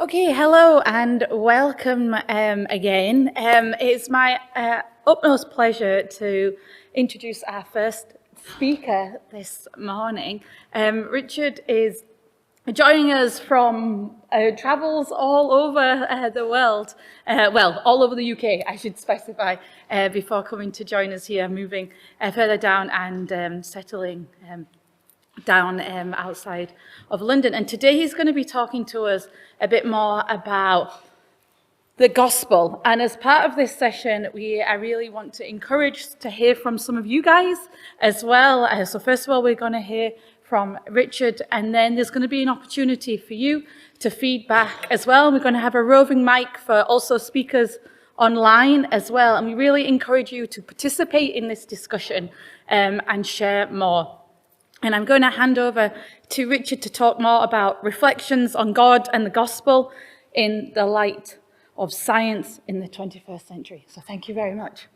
Okay, hello and welcome again. It's my utmost pleasure to introduce our first speaker this morning. Richard is joining us from travels all over the world, all over the UK, I should specify, before coming to join us here, moving further down and settling down outside of London. And today he's going to be talking to us a bit more about the gospel. And as part of this session, I really want to encourage to hear from some of you guys as well. So first of all, we're going to hear from Richard, and then there's going to be an opportunity for you to feedback as well. We're going to have a roving mic for also speakers online as well. And we really encourage you to participate in this discussion and share more. And I'm going to hand over to Richard to talk more about reflections on God and the gospel in the light of science in the 21st century. So thank you very much.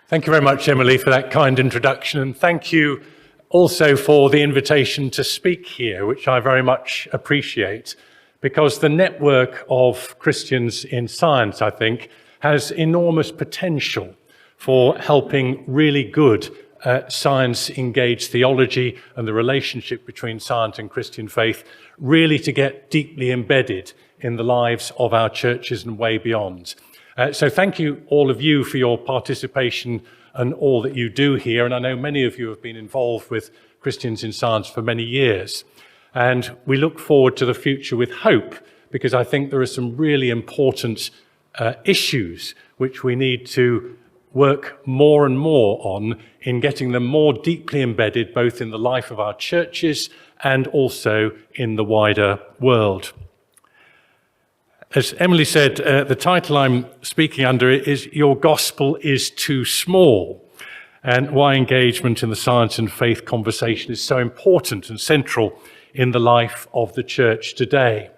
Thank you very much, Emily, for that kind introduction. And thank you also for the invitation to speak here, which I very much appreciate, because the network of Christians in science, I think, has enormous potential for helping really good science-engaged theology and the relationship between science and Christian faith really to get deeply embedded in the lives of our churches and way beyond. So thank you, all of you, for your participation and all that you do here. And I know many of you have been involved with Christians in Science for many years. And we look forward to the future with hope, because I think there are some really important issues which we need to work more and more on in getting them more deeply embedded, both in the life of our churches and also in the wider world. As Emily said, the title I'm speaking under is Your Gospel is Too Small, and why engagement in the science and faith conversation is so important and central in the life of the church today.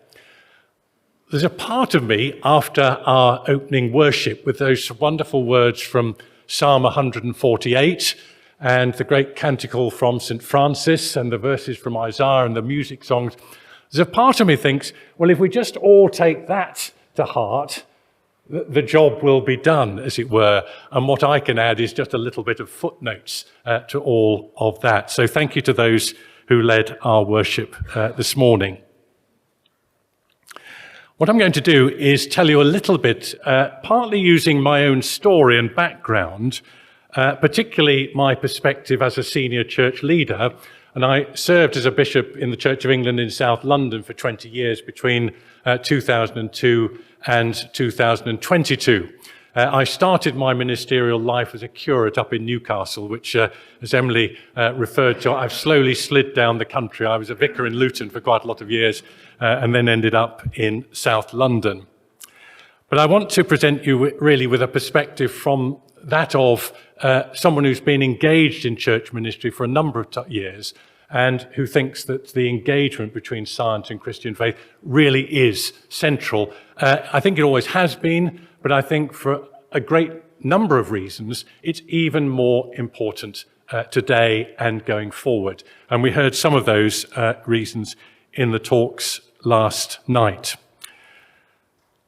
There's a part of me after our opening worship with those wonderful words from Psalm 148 and the great canticle from St. Francis and the verses from Isaiah and the music songs. There's a part of me thinks, well, if we just all take that to heart, the job will be done, as it were. And what I can add is just a little bit of footnotes to all of that. So thank you to those who led our worship this morning. What I'm going to do is tell you a little bit, partly using my own story and background, particularly my perspective as a senior church leader. And I served as a bishop in the Church of England in South London for 20 years between 2002 and 2022. I started my ministerial life as a curate up in Newcastle, which, as Emily referred to, I've slowly slid down the country. I was a vicar in Luton for quite a lot of years and then ended up in South London. But I want to present you really with a perspective from that of someone who's been engaged in church ministry for a number of years and who thinks that the engagement between science and Christian faith really is central. I think it always has been, but I think for a great number of reasons, it's even more important today and going forward. And we heard some of those reasons in the talks last night.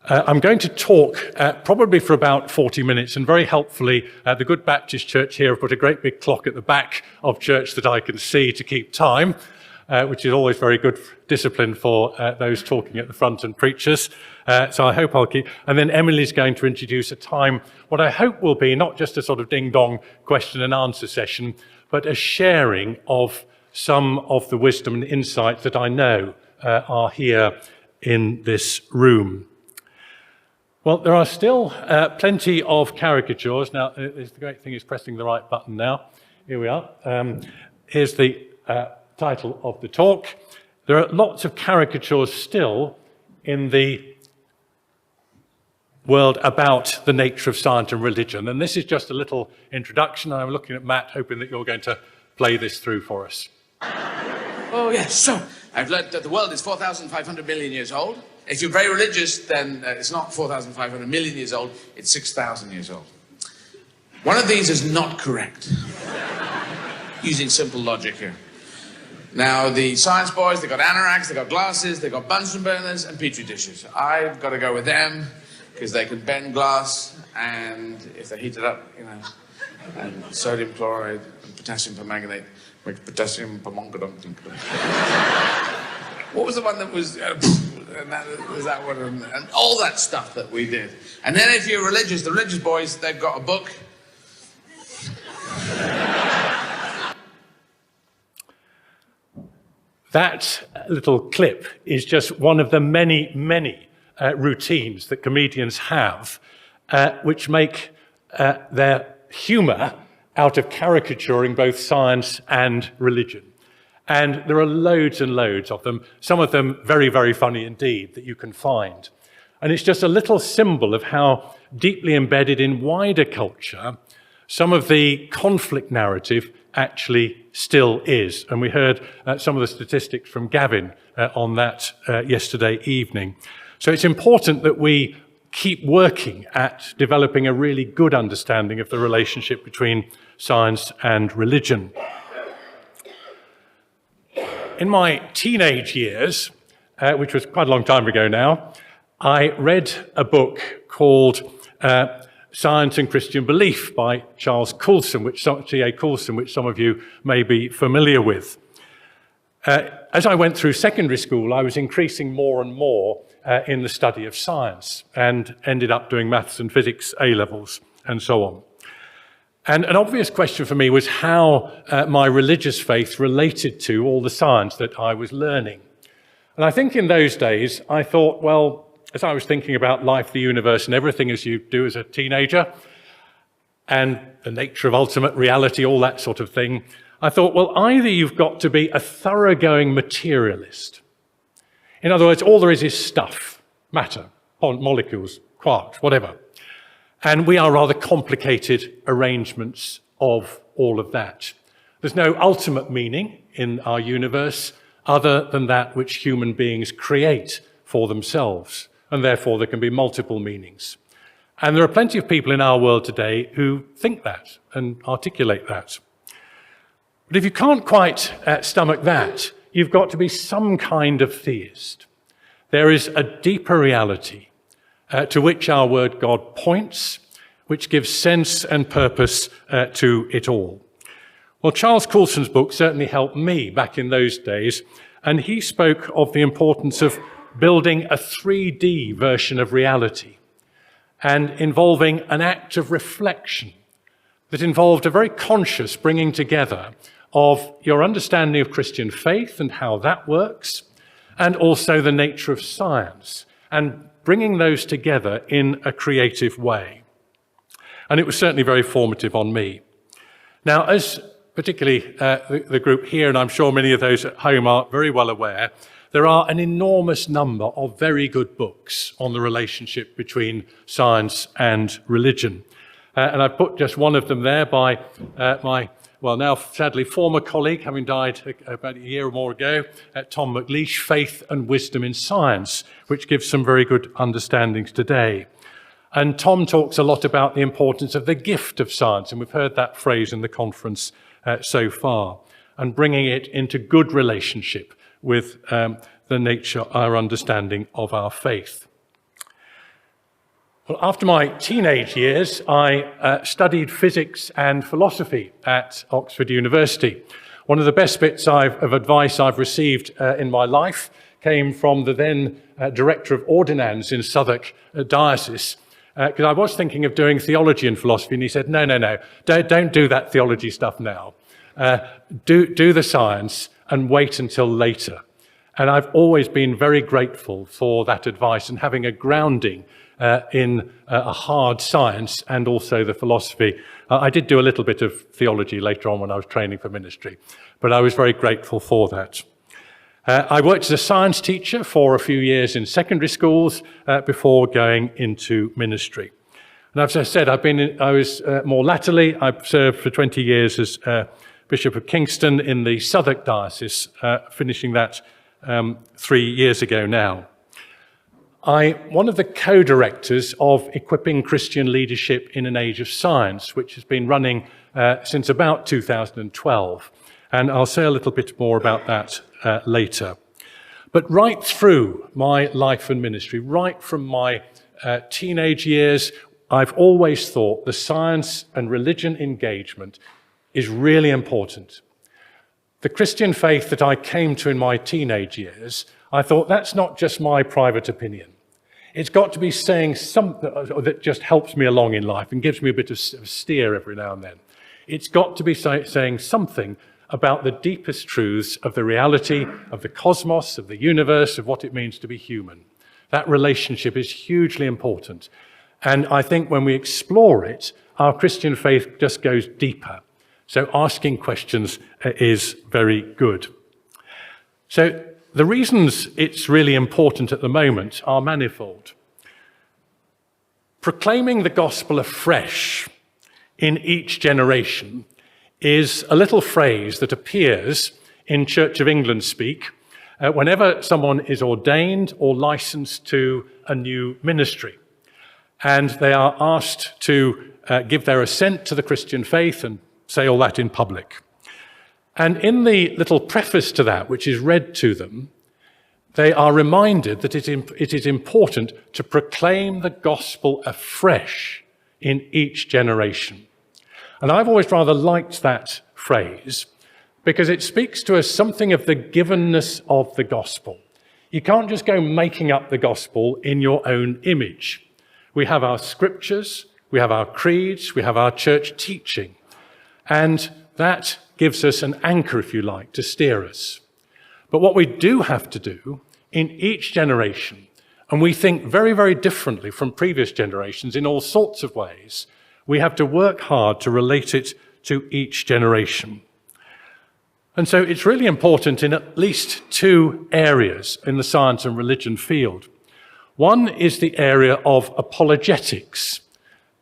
I'm going to talk probably for about 40 minutes, and very helpfully, the Good Baptist Church here have put a great big clock at the back of church that I can see to keep time, which is always very good discipline for those talking at the front and preachers. So I hope I'll keep. And then Emily's going to introduce a time, what I hope will be not just a sort of ding-dong question and answer session, but a sharing of some of the wisdom and insights that I know are here in this room. Well, there are still plenty of caricatures. Now, the great thing is pressing the right button now. Here we are. Here's the title of the talk. There are lots of caricatures still in the world about the nature of science and religion. And this is just a little introduction. I'm looking at Matt, hoping that you're going to play this through for us. Oh, yes. So, I've learned that the world is 4,500 million years old. If you're very religious, then it's not 4,500 million years old, it's 6,000 years old. One of these is not correct, using simple logic here. Now, the science boys, they've got anoraks, they've got glasses, they've got Bunsen burners and petri dishes. I've got to go with them because they can bend glass, and if they heat it up, and sodium chloride and potassium permanganate makes potassium permanganate. What was the one that was... and that was that one, and all that stuff that we did. And then if you're religious, the religious boys, they've got a book. That little clip is just one of the many, many routines that comedians have, which make their humour out of caricaturing both science and religion. And there are loads and loads of them, some of them very, very funny indeed, that you can find. And it's just a little symbol of how deeply embedded in wider culture some of the conflict narrative actually still is. And we heard some of the statistics from Gavin on that yesterday evening. So it's important that we keep working at developing a really good understanding of the relationship between science and religion. In my teenage years, which was quite a long time ago now, I read a book called Science and Christian Belief by Charles Coulson, C.A. Coulson, which some of you may be familiar with. As I went through secondary school, I was increasing more and more in the study of science and ended up doing maths and physics A-levels and so on. And an obvious question for me was how my religious faith related to all the science that I was learning. And I think in those days, I thought, well, as I was thinking about life, the universe, and everything as you do as a teenager, and the nature of ultimate reality, all that sort of thing, I thought, well, either you've got to be a thoroughgoing materialist. In other words, all there is stuff, matter, molecules, quarks, whatever. And we are rather complicated arrangements of all of that. There's no ultimate meaning in our universe other than that which human beings create for themselves. And therefore there can be multiple meanings. And there are plenty of people in our world today who think that and articulate that. But if you can't quite stomach that, you've got to be some kind of theist. There is a deeper reality to which our word God points, which gives sense and purpose to it all. Well, Charles Coulson's book certainly helped me back in those days, and he spoke of the importance of building a 3D version of reality and involving an act of reflection that involved a very conscious bringing together of your understanding of Christian faith and how that works, and also the nature of science, and bringing those together in a creative way. And it was certainly very formative on me. Now, as particularly the group here, and I'm sure many of those at home are very well aware, there are an enormous number of very good books on the relationship between science and religion. And I've put just one of them there by my, well, now sadly former colleague, having died about a year or more ago, Tom McLeish, Faith and Wisdom in Science, which gives some very good understandings today. And Tom talks a lot about the importance of the gift of science, and we've heard that phrase in the conference so far, and bringing it into good relationship with the nature, our understanding of our faith. Well, after my teenage years, I studied physics and philosophy at Oxford University. One of the best bits of advice I've received in my life came from the then director of ordinands in Southwark Diocese, because I was thinking of doing theology and philosophy, and he said, no, don't do that theology stuff now. Do the science and wait until later. And I've always been very grateful for that advice and having a grounding in a hard science and also the philosophy. I did do a little bit of theology later on when I was training for ministry, but I was very grateful for that. I worked as a science teacher for a few years in secondary schools before going into ministry. And as I said, I was more latterly, I served for 20 years as Bishop of Kingston in the Southwark Diocese, finishing that 3 years ago now. I'm one of the co-directors of Equipping Christian Leadership in an Age of Science, which has been running since about 2012. And I'll say a little bit more about that later. But right through my life and ministry, right from my teenage years, I've always thought the science and religion engagement is really important. The Christian faith that I came to in my teenage years, I thought that's not just my private opinion. It's got to be saying something that just helps me along in life and gives me a bit of steer every now and then. It's got to be saying something about the deepest truths of the reality of the cosmos, of the universe, of what it means to be human. That relationship is hugely important. And I think when we explore it, our Christian faith just goes deeper. So asking questions is very good. So the reasons it's really important at the moment are manifold. Proclaiming the gospel afresh in each generation is a little phrase that appears in Church of England speak whenever someone is ordained or licensed to a new ministry. And they are asked to give their assent to the Christian faith and say all that in public. And in the little preface to that, which is read to them, they are reminded that it is important to proclaim the gospel afresh in each generation. And I've always rather liked that phrase because it speaks to us something of the givenness of the gospel. You can't just go making up the gospel in your own image. We have our scriptures, we have our creeds, we have our church teaching. And that gives us an anchor, if you like, to steer us. But what we do have to do in each generation, and we think very, very differently from previous generations in all sorts of ways, we have to work hard to relate it to each generation. And so it's really important in at least two areas in the science and religion field. One is the area of apologetics.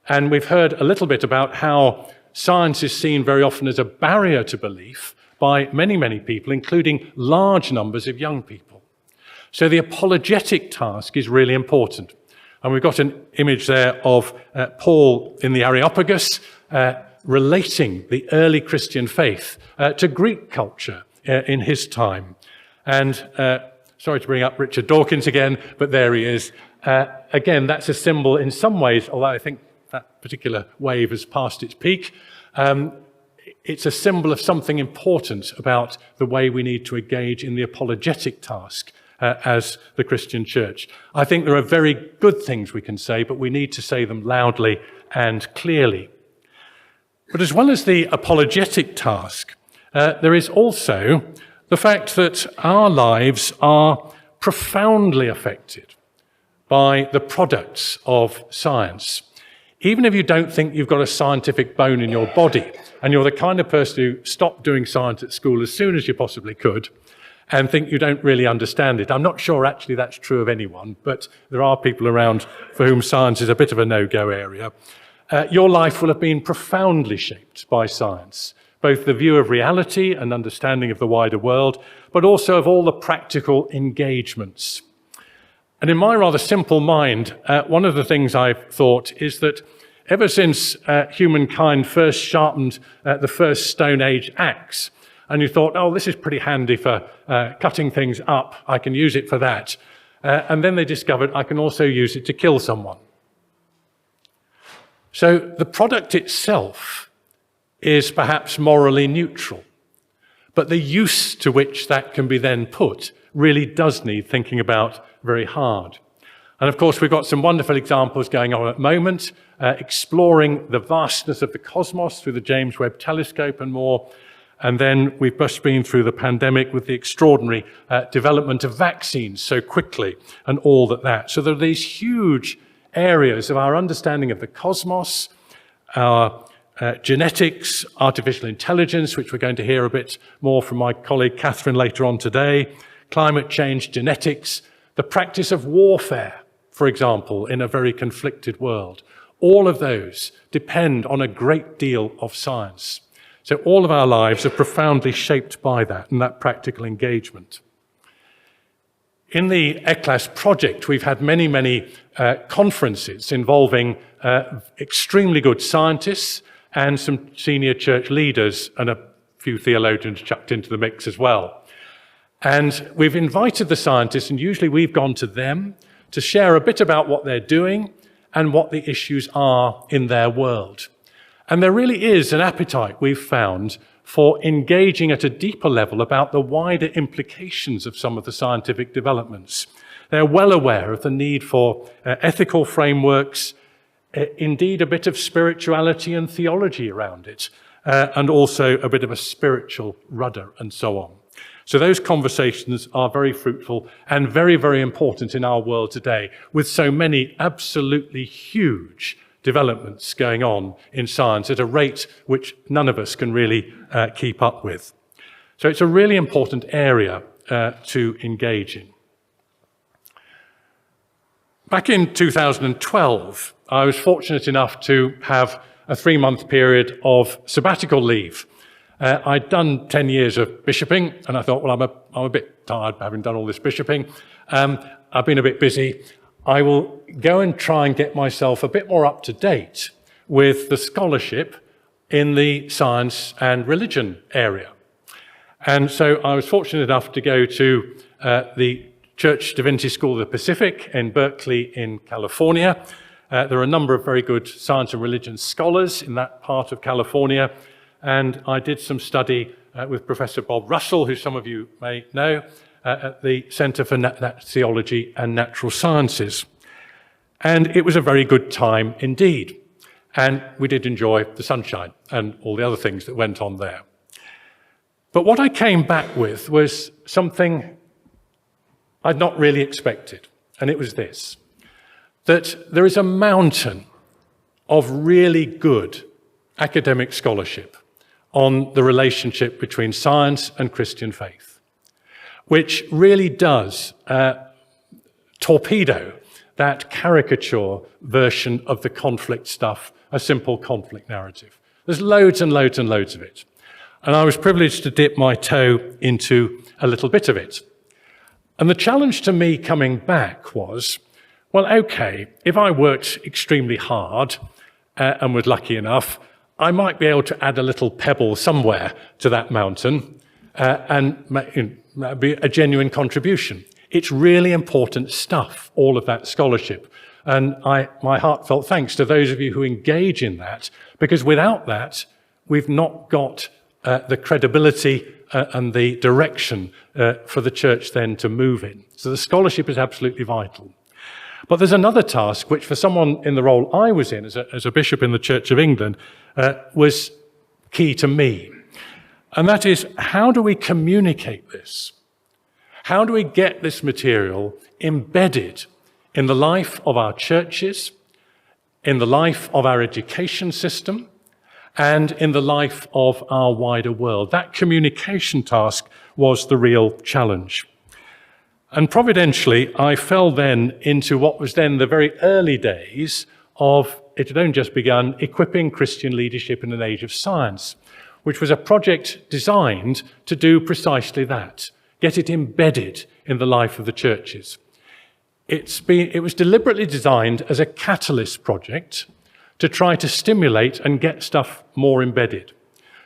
And we've heard a little bit about how science is seen very often as a barrier to belief by many, many people, including large numbers of young people. So the apologetic task is really important. And we've got an image there of Paul in the Areopagus relating the early Christian faith to Greek culture in his time. And sorry to bring up Richard Dawkins again, but there he is. Again, that's a symbol in some ways, although I think that particular wave has passed its peak. It's a symbol of something important about the way we need to engage in the apologetic task as the Christian church. I think there are very good things we can say, but we need to say them loudly and clearly. But as well as the apologetic task, there is also the fact that our lives are profoundly affected by the products of science. Even if you don't think you've got a scientific bone in your body, and you're the kind of person who stopped doing science at school as soon as you possibly could, and think you don't really understand it. I'm not sure actually that's true of anyone, but there are people around for whom science is a bit of a no-go area. Your life will have been profoundly shaped by science, both the view of reality and understanding of the wider world, but also of all the practical engagements. And in my rather simple mind, one of the things I've thought is that ever since humankind first sharpened the first Stone Age axe, and you thought, oh, this is pretty handy for cutting things up, I can use it for that. And then they discovered I can also use it to kill someone. So the product itself is perhaps morally neutral, but the use to which that can be then put really does need thinking about very hard. And of course, we've got some wonderful examples going on at the moment, exploring the vastness of the cosmos through the James Webb Telescope and more. And then we've just been through the pandemic with the extraordinary development of vaccines so quickly and all that. So there are these huge areas of our understanding of the cosmos, our genetics, artificial intelligence, which we're going to hear a bit more from my colleague Catherine later on today, climate change, genetics, the practice of warfare, for example, in a very conflicted world. All of those depend on a great deal of science. So all of our lives are profoundly shaped by that and that practical engagement. In the ECLAS project, we've had many conferences involving extremely good scientists and some senior church leaders and a few theologians chucked into the mix as well. And we've invited the scientists, and usually we've gone to them to share a bit about what they're doing and what the issues are in their world. And there really is an appetite, we've found, for engaging at a deeper level about the wider implications of some of the scientific developments. They're well aware of the need for ethical frameworks, indeed a bit of spirituality and theology around it, and also a bit of a spiritual rudder and so on. So those conversations are very fruitful and very important in our world today, with so many absolutely huge developments going on in science at a rate which none of us can really keep up with. So it's a really important area to engage in. Back in 2012, I was fortunate enough to have a 3-month period of sabbatical leave. I'd done 10 years of bishoping, and I thought, well, I'm a bit tired having done all this bishoping. I've been a bit busy. I will go and try and get myself a bit more up to date with the scholarship in the science and religion area. And so I was fortunate enough to go to the Church Divinity School of the Pacific in Berkeley in California. There are a number of very good science and religion scholars in that part of California. And I did some study with Professor Bob Russell, who some of you may know, at the Centre for Theology and Natural Sciences. And it was a very good time indeed. And we did enjoy the sunshine and all the other things that went on there. But what I came back with was something I'd not really expected. And it was this, that there is a mountain of really good academic scholarship on the relationship between science and Christian faith, which really does torpedo that caricature version of the conflict stuff, a simple conflict narrative. There's loads and loads and loads of it. And I was privileged to dip my toe into a little bit of it. And the challenge to me coming back was, well, okay, if I worked extremely hard and was lucky enough, I might be able to add a little pebble somewhere to that mountain and that'd be a genuine contribution. It's really important stuff, all of that scholarship. And my heartfelt thanks to those of you who engage in that, because without that, we've not got the credibility and the direction for the church then to move in. So the scholarship is absolutely vital. But there's another task which for someone in the role I was in as a bishop in the Church of England was key to me. And that is, how do we communicate this? How do we get this material embedded in the life of our churches, in the life of our education system, and in the life of our wider world? That communication task was the real challenge. And providentially, I fell then into what was then the very early days of, it had only just begun, equipping Christian leadership in an age of science, which was a project designed to do precisely that, get it embedded in the life of the churches. It was deliberately designed as a catalyst project to try to stimulate and get stuff more embedded.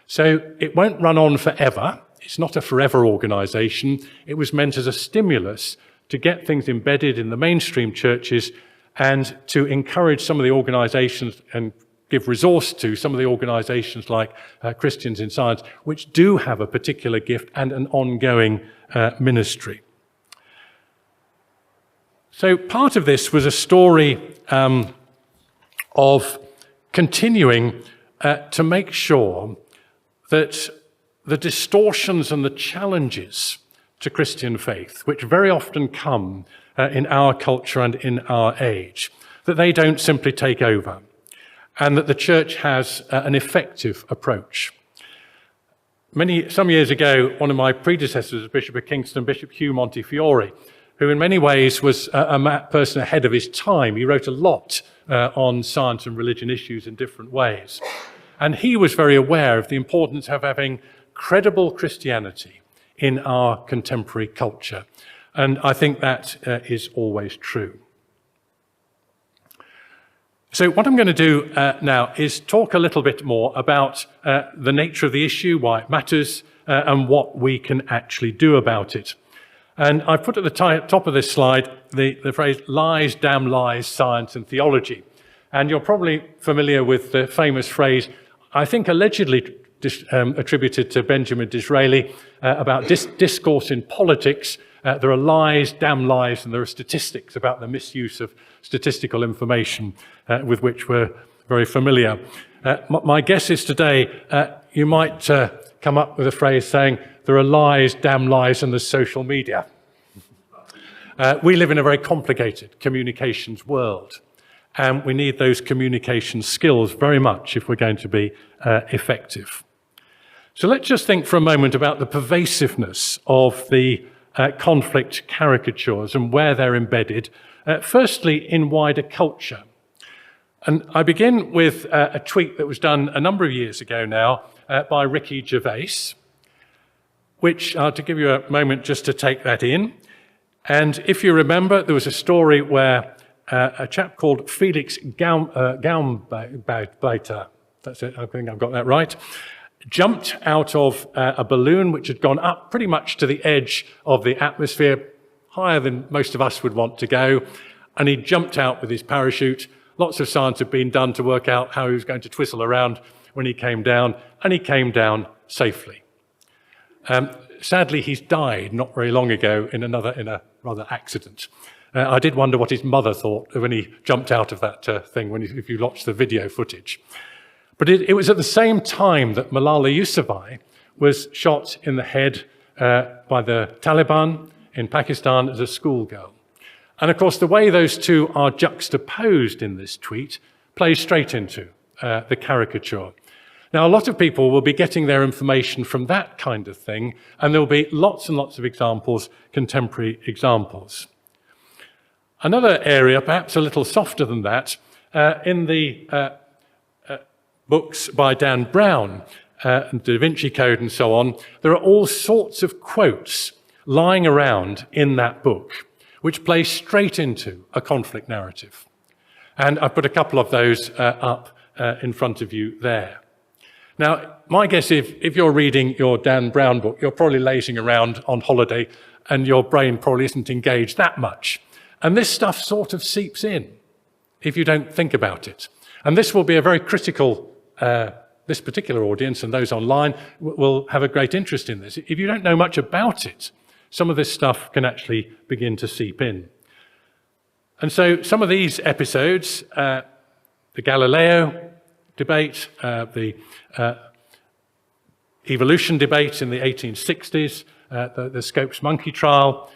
So it won't run on forever. It's not a forever organisation. It was meant as a stimulus to get things embedded in the mainstream churches and to encourage some of the organisations and give resource to some of the organisations like Christians in Science, which do have a particular gift and an ongoing ministry. So part of this was a story of continuing to make sure that the distortions and the challenges to Christian faith, which very often come in our culture and in our age, that they don't simply take over, and that the church has an effective approach. Some years ago, one of my predecessors as Bishop of Kingston, Bishop Hugh Montefiore, who in many ways was a person ahead of his time. He wrote a lot on science and religion issues in different ways. And he was very aware of the importance of having credible Christianity in our contemporary culture. And I think that is always true. So what I'm going to do now is talk a little bit more about the nature of the issue, why it matters, and what we can actually do about it. And I've put at the top of this slide the phrase lies, damn lies, science and theology. And you're probably familiar with the famous phrase, I think allegedly attributed to Benjamin Disraeli, about discourse in politics. There are lies, damn lies, and there are statistics about the misuse of statistical information with which we're very familiar. My guess is today you might come up with a phrase saying, there are lies, damn lies, and there's social media. We live in a very complicated communications world, and we need those communication skills very much if we're going to be effective. So let's just think for a moment about the pervasiveness of the conflict caricatures and where they're embedded, firstly in wider culture. And I begin with a tweet that was done a number of years ago now by Ricky Gervais, which, to give you a moment just to take that in. And if you remember, there was a story where a chap called Felix Gaumblater, that's it, I think I've got that right, jumped out of a balloon which had gone up pretty much to the edge of the atmosphere, higher than most of us would want to go, and he jumped out with his parachute. Lots of science had been done to work out how he was going to twizzle around when he came down, and he came down safely. Sadly, he's died not very long ago in a rather accident. I did wonder what his mother thought when he jumped out of that thing, if you watch the video footage. But it was at the same time that Malala Yousafzai was shot in the head by the Taliban in Pakistan as a schoolgirl. And of course, the way those two are juxtaposed in this tweet plays straight into the caricature. Now, a lot of people will be getting their information from that kind of thing, and there will be lots and lots of examples, contemporary examples. Another area, perhaps a little softer than that, in the books by Dan Brown, and Da Vinci Code and so on, there are all sorts of quotes lying around in that book, which play straight into a conflict narrative. And I've put a couple of those up in front of you there. Now, my guess if you're reading your Dan Brown book, you're probably lazing around on holiday and your brain probably isn't engaged that much. And this stuff sort of seeps in if you don't think about it. And this will be a very critical, this particular audience and those online will have a great interest in this. If you don't know much about it, some of this stuff can actually begin to seep in. And so some of these episodes, the Galileo debate, the evolution debate in the 1860s, the Scopes monkey trial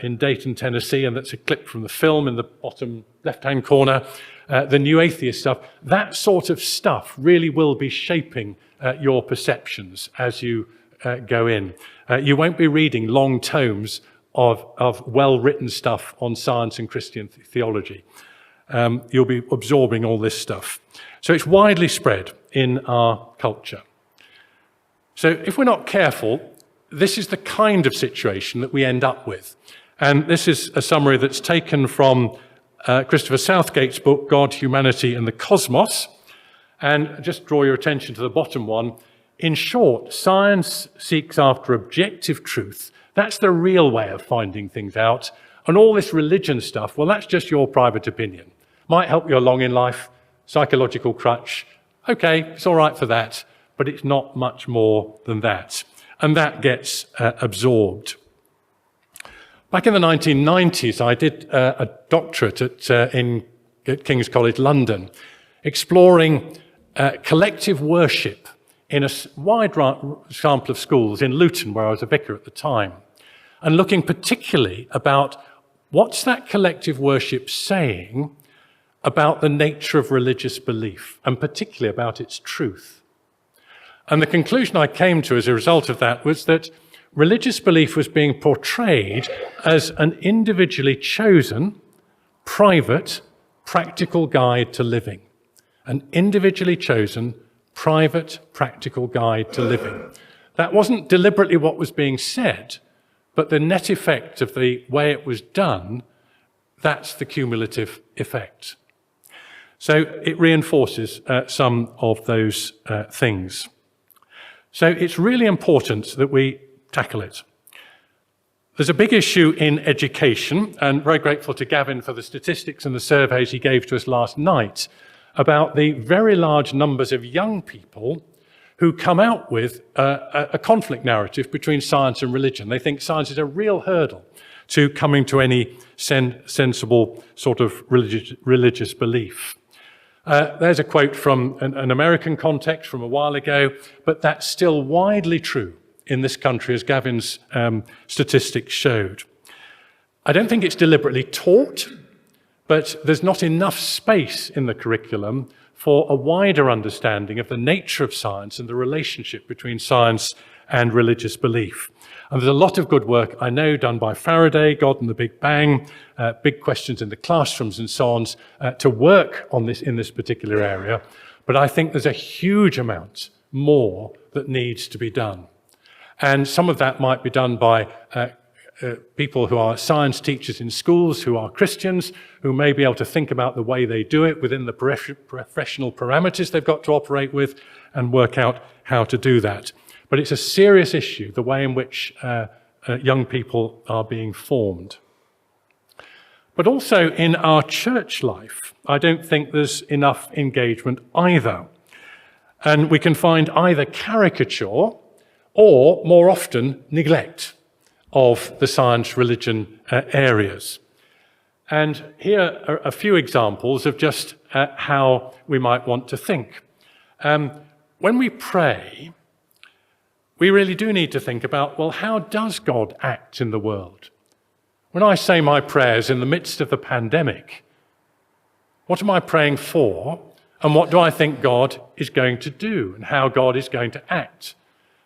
in Dayton, Tennessee, and that's a clip from the film in the bottom left-hand corner, the new atheist stuff, that sort of stuff really will be shaping your perceptions as you go in. You won't be reading long tomes of well-written stuff on science and Christian theology. You'll be absorbing all this stuff. So it's widely spread in our culture. So if we're not careful, this is the kind of situation that we end up with. And this is a summary that's taken from Christopher Southgate's book, God, Humanity and the Cosmos. And just draw your attention to the bottom one. In short, science seeks after objective truth. That's the real way of finding things out. And all this religion stuff, well, that's just your private opinion. Might help you along in life, psychological crutch. Okay, it's all right for that, but it's not much more than that. And that gets absorbed. Back in the 1990s, I did a doctorate at King's College London, exploring collective worship in a wide sample of schools in Luton, where I was a vicar at the time, and looking particularly about what's that collective worship saying about the nature of religious belief, and particularly about its truth. And the conclusion I came to as a result of that was that religious belief was being portrayed as an individually chosen, private, practical guide to living. An individually chosen, private, practical guide to living. That wasn't deliberately what was being said, but the net effect of the way it was done, that's the cumulative effect. So it reinforces some of those things. So it's really important that we tackle it. There's a big issue in education, and very grateful to Gavin for the statistics and the surveys he gave to us last night about the very large numbers of young people who come out with a conflict narrative between science and religion. They think science is a real hurdle to coming to any sensible sort of religious belief. There's a quote from an American context from a while ago, but that's still widely true in this country, as Gavin's statistics showed. I don't think it's deliberately taught, but there's not enough space in the curriculum for a wider understanding of the nature of science and the relationship between science and religious belief. And there's a lot of good work, I know, done by Faraday, God and the Big Bang, big questions in the classrooms and so on, to work on this in this particular area. But I think there's a huge amount more that needs to be done. And some of that might be done by people who are science teachers in schools, who are Christians, who may be able to think about the way they do it within the professional parameters they've got to operate with and work out how to do that. But it's a serious issue, the way in which young people are being formed. But also in our church life, I don't think there's enough engagement either. And we can find either caricature or, more often, neglect of the science-religion areas. And here are a few examples of just how we might want to think. When we pray, we really do need to think about, well, how does God act in the world? When I say my prayers in the midst of the pandemic, what am I praying for? And what do I think God is going to do and how God is going to act?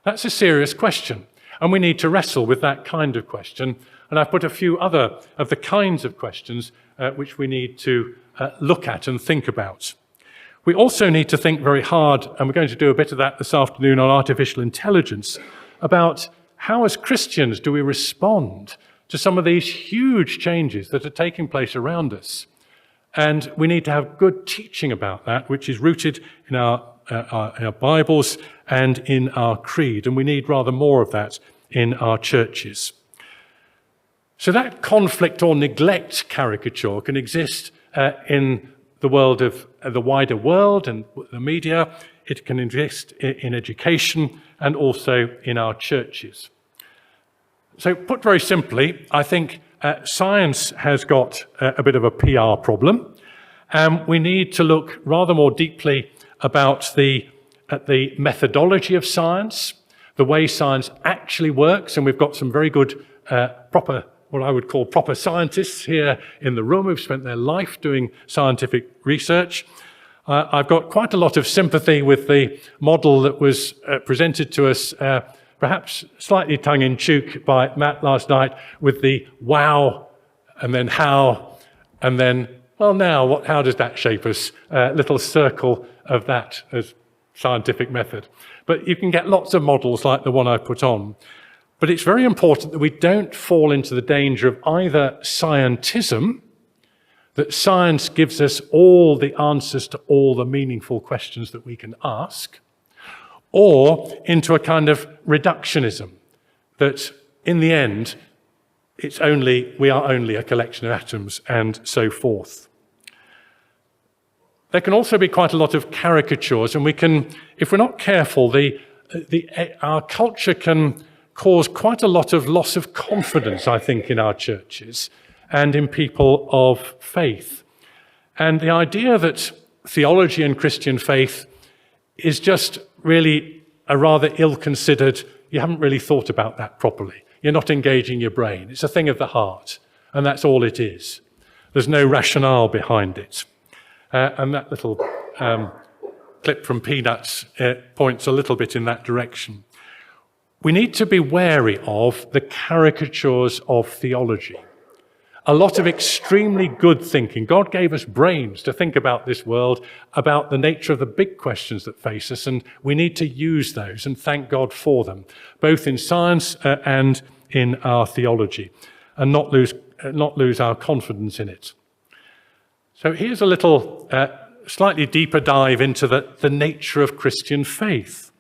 That's a serious question. And we need to wrestle with that kind of question. And I've put a few other of the kinds of questions which we need to look at and think about. We also need to think very hard, and we're going to do a bit of that this afternoon on artificial intelligence, about how as Christians do we respond to some of these huge changes that are taking place around us. And we need to have good teaching about that, which is rooted in our Bibles and in our creed. And we need rather more of that in our churches. So that conflict or neglect caricature can exist in the world of the wider world and the media. It can exist in education and also in our churches. So put very simply, I think science has got a bit of a PR problem. We need to look rather more deeply about the methodology of science, the way science actually works, and we've got some very good what I would call proper scientists here in the room who've spent their life doing scientific research. I've got quite a lot of sympathy with the model that was presented to us, perhaps slightly tongue-in-cheek by Matt last night, with the wow, and then how, and then, well, now, how does that shape us? Little circle of that as scientific method. But you can get lots of models like the one I put on. But it's very important that we don't fall into the danger of either scientism, that science gives us all the answers to all the meaningful questions that we can ask, or into a kind of reductionism, that in the end, we are only a collection of atoms and so forth. There can also be quite a lot of caricatures, and we can, if we're not careful, our culture can cause quite a lot of loss of confidence, I think, in our churches and in people of faith. And the idea that theology and Christian faith is just really a rather ill-considered, you haven't really thought about that properly. You're not engaging your brain. It's a thing of the heart, and that's all it is. There's no rationale behind it. And that little clip from Peanuts points a little bit in that direction. We need to be wary of the caricatures of theology. A lot of extremely good thinking. God gave us brains to think about this world, about the nature of the big questions that face us, and we need to use those and thank God for them, both in science and in our theology and not lose our confidence in it. So here's a little slightly deeper dive into the nature of Christian faith.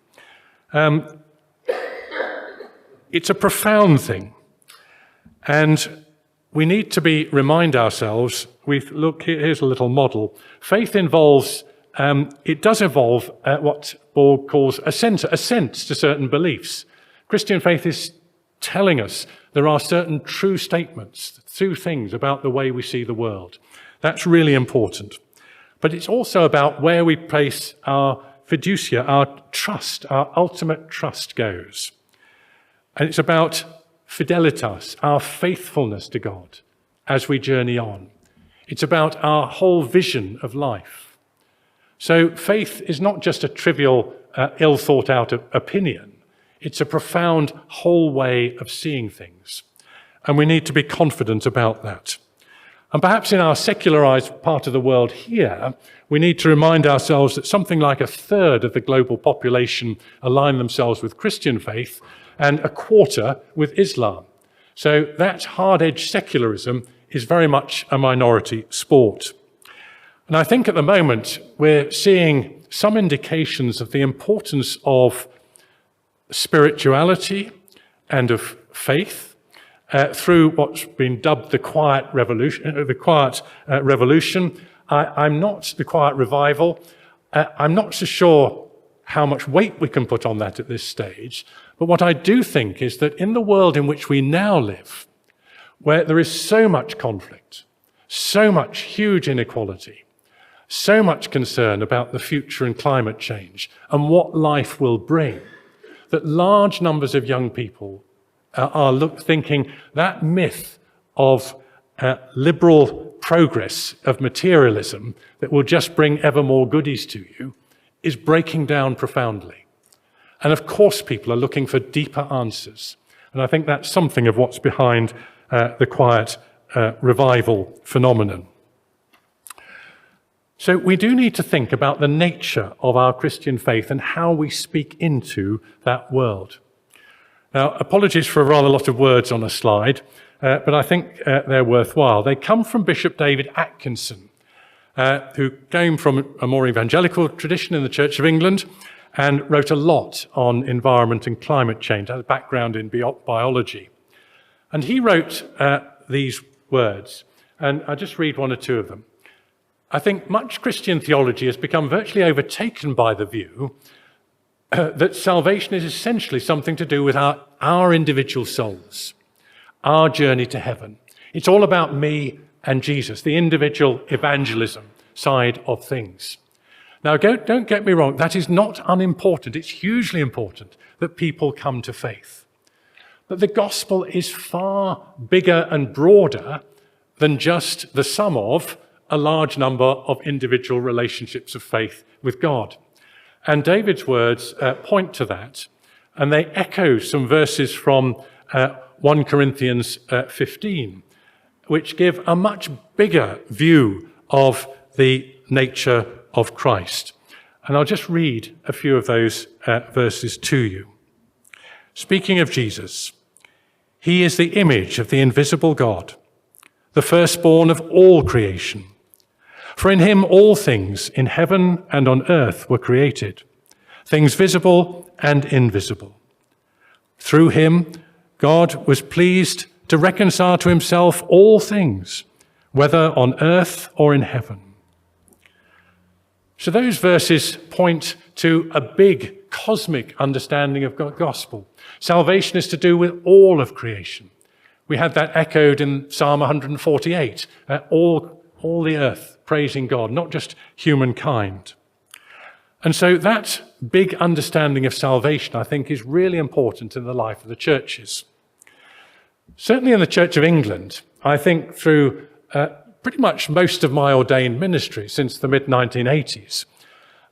It's a profound thing, and we need to remind ourselves. Here's a little model. Faith involves. It does involve what Borg calls assent to certain beliefs. Christian faith is telling us there are certain true statements, true things about the way we see the world. That's really important. But it's also about where we place our fiducia, our trust, our ultimate trust goes. And it's about fidelitas, our faithfulness to God as we journey on. It's about our whole vision of life. So faith is not just a trivial, ill-thought-out opinion. It's a profound whole way of seeing things. And we need to be confident about that. And perhaps in our secularized part of the world here, we need to remind ourselves that something like a third of the global population align themselves with Christian faith and a quarter with Islam. So that hard-edged secularism is very much a minority sport. And I think at the moment we're seeing some indications of the importance of spirituality and of faith through what's been dubbed the quiet revolution, I'm not the quiet revival. I'm not so sure how much weight we can put on that at this stage. But what I do think is that in the world in which we now live, where there is so much conflict, so much huge inequality, so much concern about the future and climate change and what life will bring, that large numbers of young people are thinking that myth of liberal progress, of materialism, that will just bring ever more goodies to you, is breaking down profoundly. And of course people are looking for deeper answers. And I think that's something of what's behind the quiet revival phenomenon. So we do need to think about the nature of our Christian faith and how we speak into that world. Now, apologies for a rather lot of words on a slide, but I think they're worthwhile. They come from Bishop David Atkinson, who came from a more evangelical tradition in the Church of England and wrote a lot on environment and climate change, has a background in biology. And he wrote these words, and I'll just read one or two of them. I think much Christian theology has become virtually overtaken by the view that salvation is essentially something to do with our individual souls, our journey to heaven. It's all about me and Jesus, the individual evangelism side of things. Now, don't get me wrong, that is not unimportant. It's hugely important that people come to faith. But the gospel is far bigger and broader than just the sum of a large number of individual relationships of faith with God. And David's words point to that, and they echo some verses from 1 Corinthians 15, which give a much bigger view of the nature of Christ. And I'll just read a few of those verses to you. Speaking of Jesus, he is the image of the invisible God, the firstborn of all creation. For in him all things in heaven and on earth were created, things visible and invisible. Through him, God was pleased to reconcile to himself all things, whether on earth or in heaven. So those verses point to a big cosmic understanding of God's gospel. Salvation is to do with all of creation. We had that echoed in Psalm 148, all the earth praising God, not just humankind. And so that big understanding of salvation, I think, is really important in the life of the churches. Certainly in the Church of England, I think through pretty much most of my ordained ministry since the mid-1980s,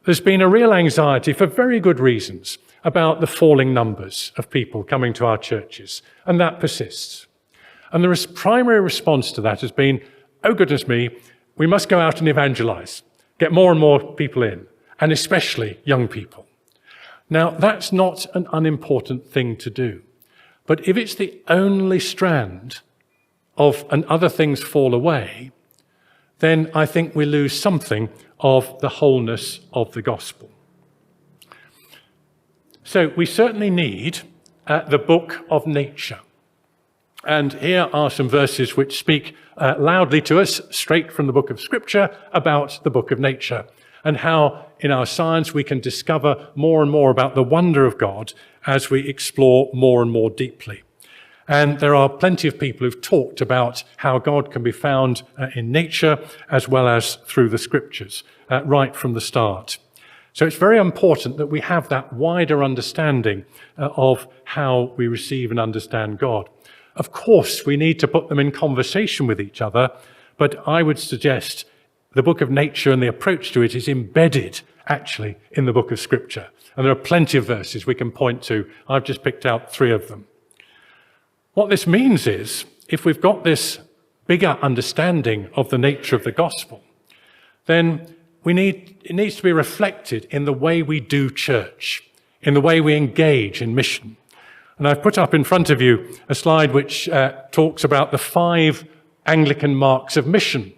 there's been a real anxiety, for very good reasons, about the falling numbers of people coming to our churches, and that persists. And the primary response to that has been, oh goodness me, we must go out and evangelize, get more and more people in, and especially young people. Now, that's not an unimportant thing to do. But if it's the only strand and other things fall away, then I think we lose something of the wholeness of the gospel. So we certainly need the book of nature. And here are some verses which speak loudly to us, straight from the book of Scripture, about the book of nature, and how in our science we can discover more and more about the wonder of God as we explore more and more deeply. And there are plenty of people who've talked about how God can be found in nature as well as through the Scriptures, right from the start. So it's very important that we have that wider understanding of how we receive and understand God. Of course, we need to put them in conversation with each other, but I would suggest the book of nature and the approach to it is embedded, actually, in the book of Scripture. And there are plenty of verses we can point to. I've just picked out 3 of them. What this means is, if we've got this bigger understanding of the nature of the gospel, then it needs to be reflected in the way we do church, in the way we engage in mission. And I've put up in front of you a slide which talks about the 5 Anglican marks of mission.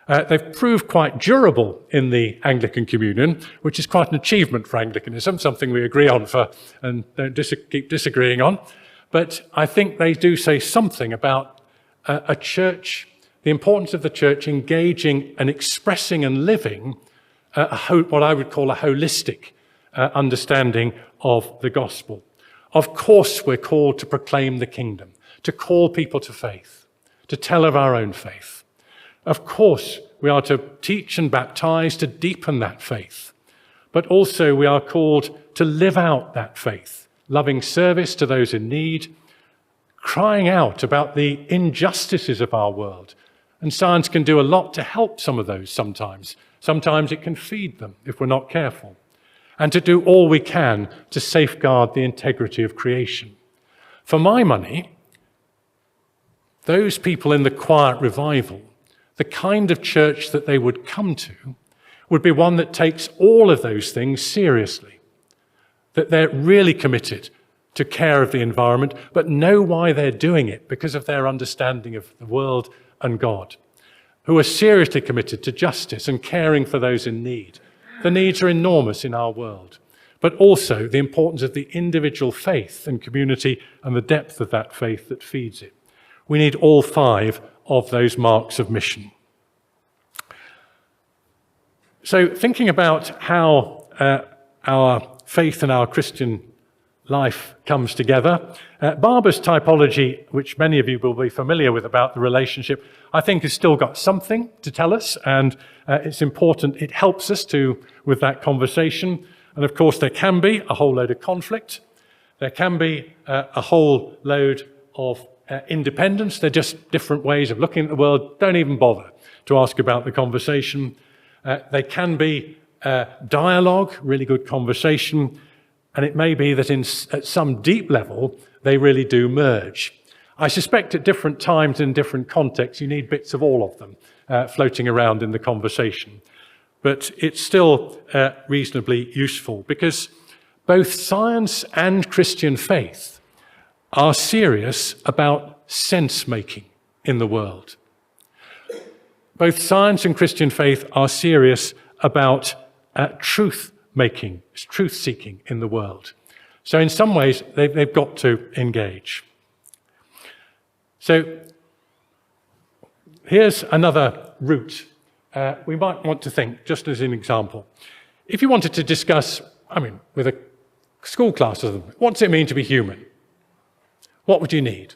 They've proved quite durable in the Anglican Communion, which is quite an achievement for Anglicanism, something we agree on and don't keep disagreeing on. But I think they do say something about a church, the importance of the church engaging and expressing and living what I would call a holistic understanding of the gospel. Of course, we're called to proclaim the kingdom, to call people to faith, to tell of our own faith. Of course, we are to teach and baptize to deepen that faith. But also we are called to live out that faith, loving service to those in need, crying out about the injustices of our world. And science can do a lot to help some of those sometimes. Sometimes it can feed them if we're not careful. And to do all we can to safeguard the integrity of creation. For my money, those people in the quiet revival, the kind of church that they would come to would be one that takes all of those things seriously, that they're really committed to care of the environment, but know why they're doing it because of their understanding of the world and God, who are seriously committed to justice and caring for those in need. The needs are enormous in our world, but also the importance of the individual faith and community and the depth of that faith that feeds it. We need all 5 of those marks of mission. So thinking about how our faith and our Christian life comes together, Barber's typology, which many of you will be familiar with about the relationship, I think has still got something to tell us, and it's important. It helps us with that conversation. And of course, there can be a whole load of conflict. There can be a whole load of independence. They're just different ways of looking at the world. Don't even bother to ask about the conversation. They can be dialogue, really good conversation. And it may be that at some deep level, they really do merge. I suspect at different times in different contexts, you need bits of all of them floating around in the conversation. But it's still reasonably useful because both science and Christian faith are serious about sense-making in the world. Both science and Christian faith are serious about truth-making, truth-seeking in the world. So in some ways, they've got to engage. So here's another route. We might want to think, just as an example, if you wanted to discuss, with a school class of them, what does it mean to be human? What would you need?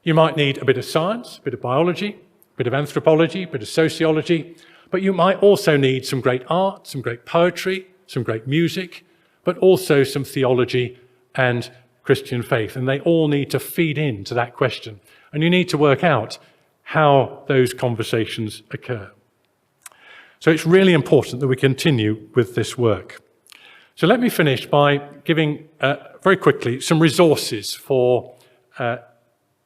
You might need a bit of science, a bit of biology, a bit of anthropology, a bit of sociology, but you might also need some great art, some great poetry, some great music, but also some theology and Christian faith. And they all need to feed into that question. And you need to work out how those conversations occur. So it's really important that we continue with this work. So let me finish by giving, very quickly, some resources for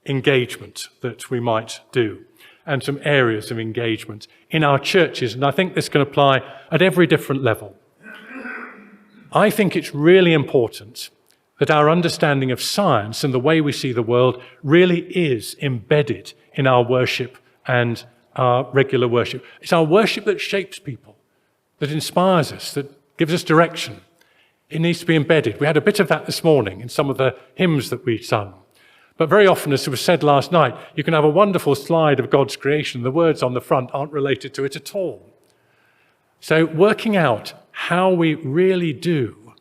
engagement that we might do, and some areas of engagement in our churches. And I think this can apply at every different level. I think it's really important that our understanding of science and the way we see the world really is embedded in our worship and our regular worship. It's our worship that shapes people, that inspires us, that gives us direction. It needs to be embedded. We had a bit of that this morning in some of the hymns that we sung. But very often, as was said last night, you can have a wonderful slide of God's creation. The words on the front aren't related to it at all. So working out how we really do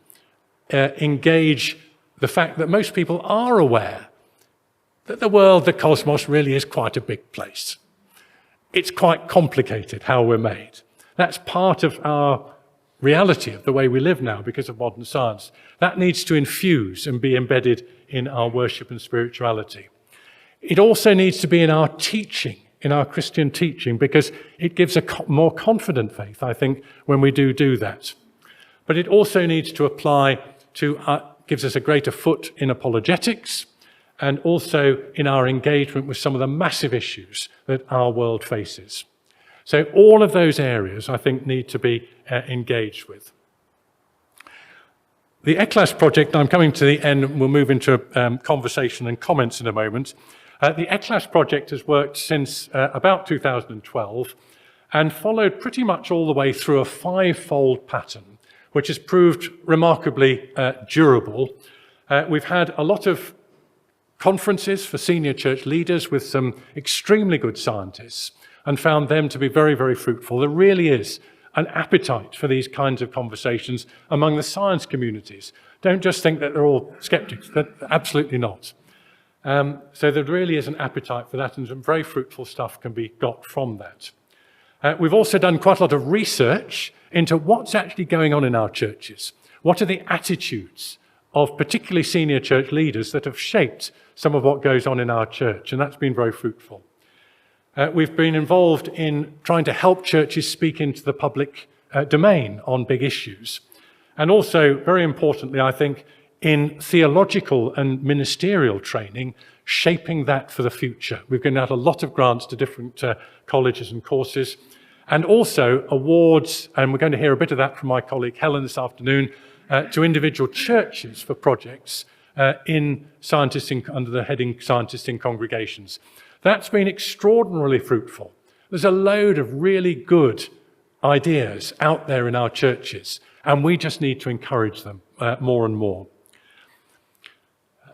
engage the fact that most people are aware that the world, the cosmos, really is quite a big place. It's quite complicated how we're made. That's part of our reality of the way we live now because of modern science. That needs to infuse and be embedded in our worship and spirituality. It also needs to be in our teaching, in our Christian teaching, because it gives a more confident faith, I think, when we do that. But it also needs to apply to, gives us a greater foot in apologetics and also in our engagement with some of the massive issues that our world faces. So all of those areas, I think, need to be engaged with. The ECLAS project, I'm coming to the end, and we'll move into conversation and comments in a moment. The ECLAS project has worked since about 2012 and followed pretty much all the way through a 5-fold pattern, which has proved remarkably durable. We've had a lot of conferences for senior church leaders with some extremely good scientists and found them to be very, very fruitful. There really is an appetite for these kinds of conversations among the science communities. Don't just think that they're all skeptics, absolutely not. So there really is an appetite for that, and some very fruitful stuff can be got from that. We've also done quite a lot of research into what's actually going on in our churches. What are the attitudes of particularly senior church leaders that have shaped some of what goes on in our church, and that's been very fruitful. We've been involved in trying to help churches speak into the public domain on big issues. And also, very importantly, I think, in theological and ministerial training, shaping that for the future. We've given out a lot of grants to different colleges and courses, and also awards, and we're going to hear a bit of that from my colleague Helen this afternoon, to individual churches for projects in under the heading Scientists in Congregations. That's been extraordinarily fruitful. There's a load of really good ideas out there in our churches, and we just need to encourage them more and more.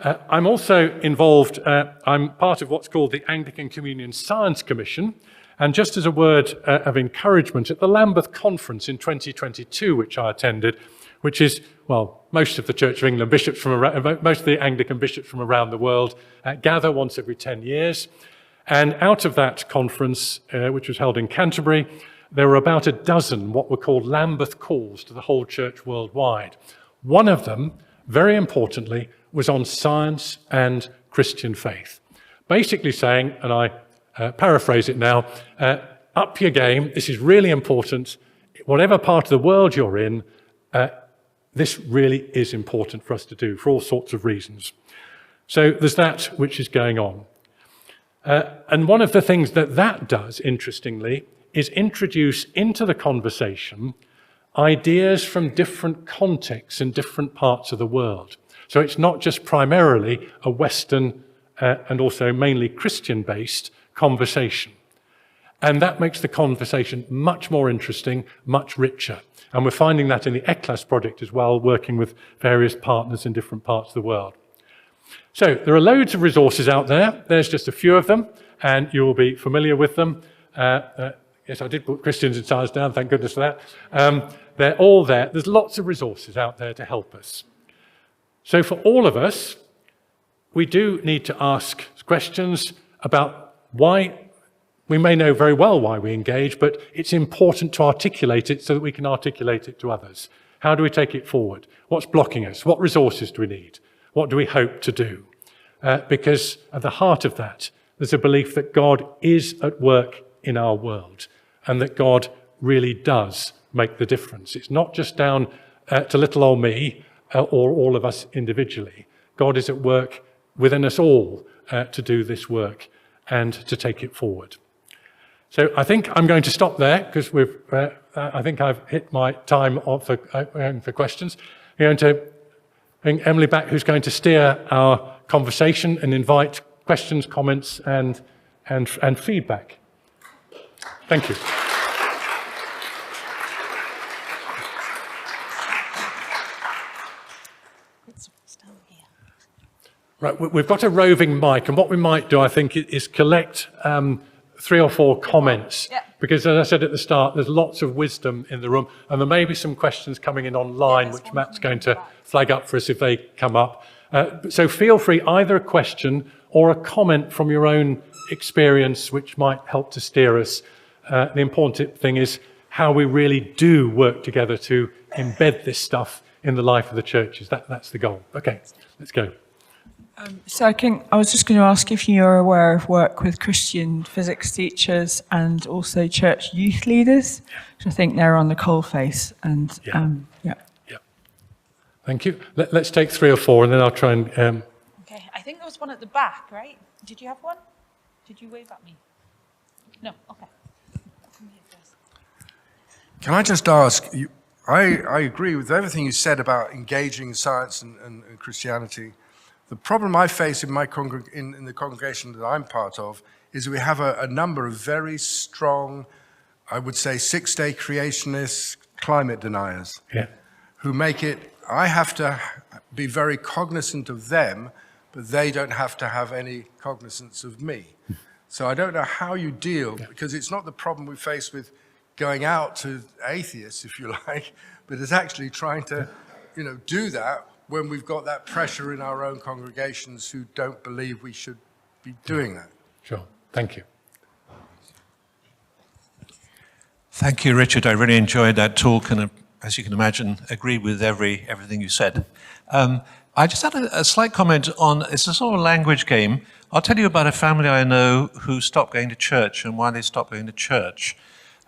I'm also involved, I'm part of what's called the Anglican Communion Science Commission, and just as a word of encouragement, at the Lambeth Conference in 2022, which I attended, which is, well, most of the Church of England bishops from around, most of the Anglican bishops from around the world gather once every 10 years. And out of that conference, which was held in Canterbury, there were about a dozen what were called Lambeth calls to the whole church worldwide. One of them, very importantly, was on science and Christian faith. Basically saying, and I paraphrase it now, up your game, this is really important. Whatever part of the world you're in, this really is important for us to do for all sorts of reasons. So there's that which is going on. And one of the things that does, interestingly, is introduce into the conversation ideas from different contexts in different parts of the world. So it's not just primarily a Western and also mainly Christian-based conversation. And that makes the conversation much more interesting, much richer. And we're finding that in the ECLAS project as well, working with various partners in different parts of the world. So there are loads of resources out there. There's just a few of them, and you'll be familiar with them. Yes, I did put Christians in Science down, thank goodness for that. They're all there. There's lots of resources out there to help us. So for all of us, we do need to ask questions about why. We may know very well why we engage, but it's important to articulate it so that we can articulate it to others. How do we take it forward? What's blocking us? What resources do we need? What do we hope to do? Because at the heart of that, there's a belief that God is at work in our world and that God really does make the difference. It's not just down to little old me or all of us individually. God is at work within us all to do this work and to take it forward. So I think I'm going to stop there because I think I've hit my time for questions. I'm going to bring Emily back, who's going to steer our conversation and invite questions, comments, and feedback. Thank you. Right, we've got a roving mic, and what we might do, I think, is collect 3 or 4 comments. Yeah. Because, as I said at the start, there's lots of wisdom in the room, and there may be some questions coming in online, which Matt's going to flag up for us if they come up. So feel free, either a question or a comment from your own experience, which might help to steer us. The important thing is how we really do work together to embed this stuff in the life of the churches. That's the goal. Okay, let's go. I was just going to ask if you're aware of work with Christian physics teachers and also church youth leaders, which I think they're on the coalface. And yeah. Thank you. Let's take 3 or 4, and then I'll try and. Okay, I think there was one at the back, right? Did you have one? Did you wave at me? No. Okay. Can I just ask you? I agree with everything you said about engaging science and Christianity. The problem I face in in the congregation that I'm part of is we have a number of very strong, I would say, six-day creationists, climate deniers, who make it, I have to be very cognizant of them, but they don't have to have any cognizance of me. So I don't know how you deal, because it's not the problem we face with going out to atheists, if you like, but it's actually trying to, do that when we've got that pressure in our own congregations who don't believe we should be doing that. Sure. Thank you. Thank you, Richard. I really enjoyed that talk, and as you can imagine, agree with everything you said. I just had a slight comment on, it's a sort of language game. I'll tell you about a family I know who stopped going to church and why they stopped going to church.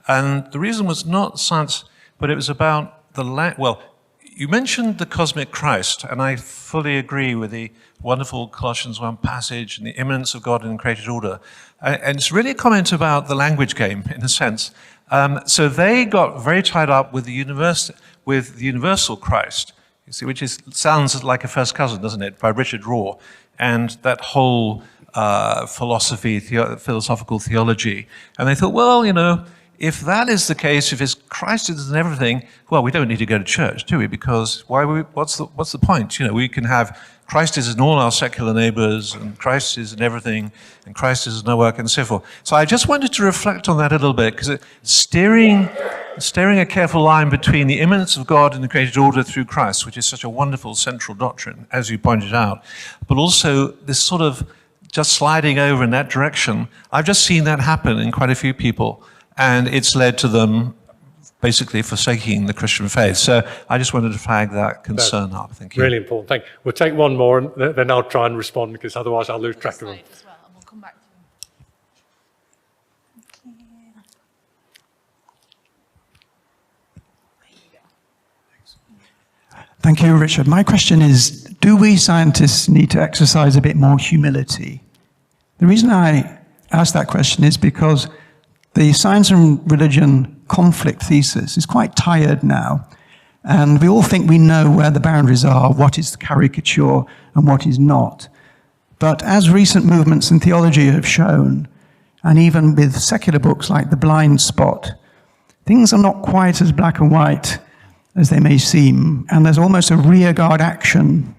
And the reason was not science, but it was about you mentioned the cosmic Christ, and I fully agree with the wonderful Colossians 1 passage and the immanence of God in the created order. And it's really a comment about the language game, in a sense. So they got very tied up with the universal Christ, you see, which sounds like a first cousin, doesn't it, by Richard Rohr, and that whole philosophical theology. And they thought, well, if that is the case, if Christ is in everything, well, we don't need to go to church, do we? Because what's the point? We can have Christ is in all our secular neighbors, and Christ is in everything, and Christ is in our work, and so forth. So I just wanted to reflect on that a little bit, because steering a careful line between the immanence of God in the created order through Christ, which is such a wonderful central doctrine, as you pointed out, but also this sort of just sliding over in that direction. I've just seen that happen in quite a few people. And it's led to them basically forsaking the Christian faith. So I just wanted to flag that concern up. Thank you. Really important. Thank you. We'll take one more, and then I'll try and respond, because otherwise I'll lose track of them. As well, and we'll come back to him. Thank you, Richard. My question is, do we scientists need to exercise a bit more humility? The reason I ask that question is because the science and religion conflict thesis is quite tired now, and we all think we know where the boundaries are, what is caricature and what is not. But as recent movements in theology have shown, and even with secular books like The Blind Spot, things are not quite as black and white as they may seem, and there's almost a rearguard action